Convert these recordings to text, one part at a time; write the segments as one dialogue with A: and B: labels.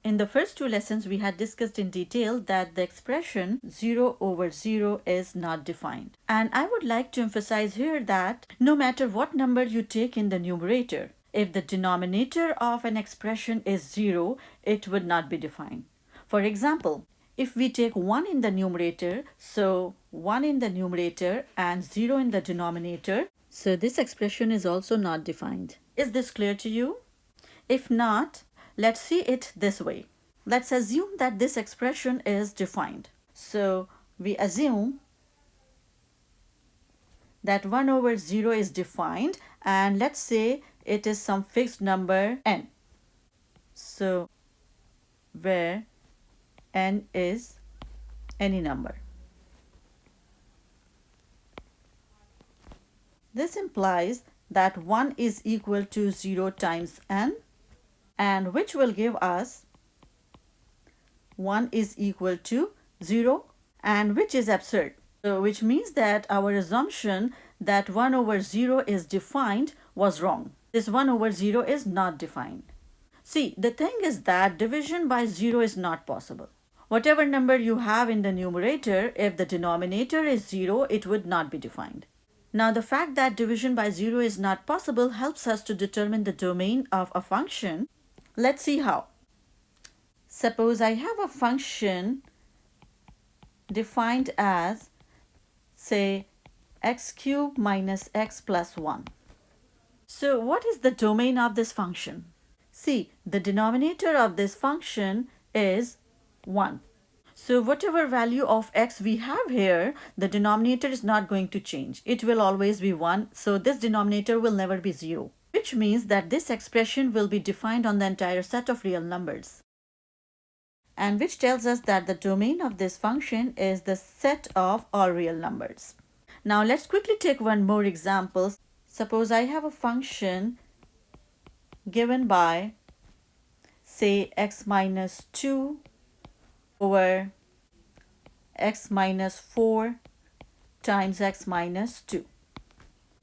A: In the first two lessons, we had discussed in detail that the expression 0 over 0 is not defined. And I would like to emphasize here that no matter what number you take in the numerator, if the denominator of an expression is 0, it would not be defined. For example, if we take 1 in the numerator, so 1 in the numerator and 0 in the denominator, so this expression is also not defined. Is this clear to you? If not, let's see it this way. Let's assume that this expression is defined. So we assume that 1 over 0 is defined, and let's say it is some fixed number n. So where n is any number. This implies that 1 is equal to 0 times n, and which will give us 1 is equal to 0, and which is absurd. So which means that our assumption that 1 over 0 is defined was wrong. This 1 over 0 is not defined. See, the thing is that division by 0 is not possible. Whatever number you have in the numerator, if the denominator is 0, it would not be defined. Now, the fact that division by 0 is not possible helps us to determine the domain of a function. Let's see how. Suppose I have a function defined as, say, x cubed minus x plus 1. So what is the domain of this function? See, the denominator of this function is 1. So whatever value of x we have here, the denominator is not going to change. It will always be 1. So this denominator will never be 0, which means that this expression will be defined on the entire set of real numbers. And which tells us that the domain of this function is the set of all real numbers. Now let's quickly take one more example. Suppose I have a function given by, say, x minus 2 over x minus 4 times x minus 2.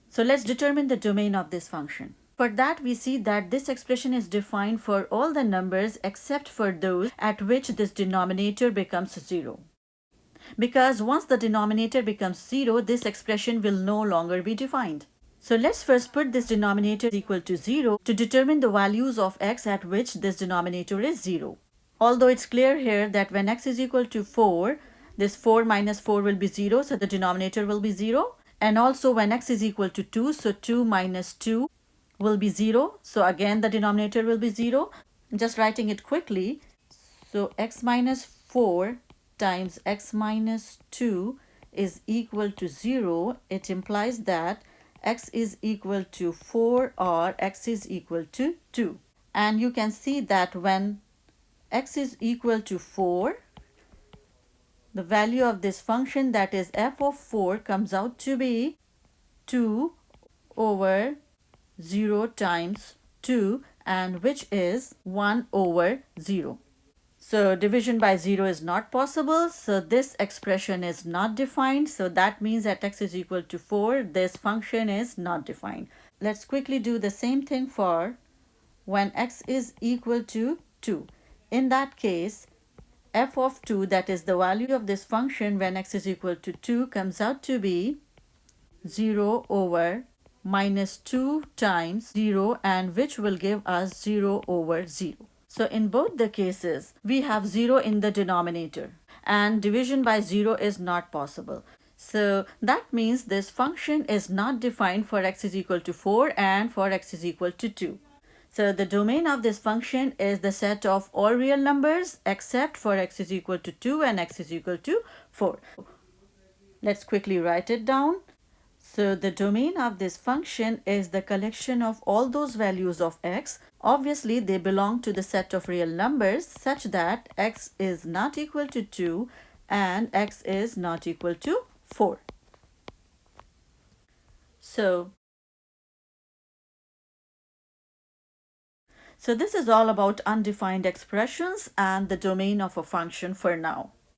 A: So let's determine the domain of this function. For that, we see that this expression is defined for all the numbers except for those at which this denominator becomes 0. Because once the denominator becomes 0, this expression will no longer be defined. So let's first put this denominator equal to 0 to determine the values of x at which this denominator is 0. Although it's clear here that when x is equal to 4, this 4 minus 4 will be 0, so the denominator will be 0. And also when x is equal to 2, so 2 minus 2 will be 0. So again the denominator will be 0. Just writing it quickly. So x minus 4 times x minus 2 is equal to 0. It implies that x is equal to 4 or x is equal to 2. And you can see that when x is equal to 4, the value of this function, that is f of 4, comes out to be 2 over 0 times 2, and which is 1 over 0. So division by 0 is not possible, so this expression is not defined. So that means that x is equal to 4, this function is not defined. Let's quickly do the same thing for when x is equal to 2. In that case, f of 2, that is the value of this function when x is equal to 2, comes out to be 0 over minus 2 times 0, and which will give us 0 over 0. So in both the cases, we have 0 in the denominator, and division by 0 is not possible. So that means this function is not defined for x is equal to 4 and for x is equal to 2. So the domain of this function is the set of all real numbers except for x is equal to 2 and x is equal to 4. Let's quickly write it down. So the domain of this function is the collection of all those values of x. Obviously, they belong to the set of real numbers such that x is not equal to 2 and x is not equal to 4. So this is all about undefined expressions and the domain of a function for now.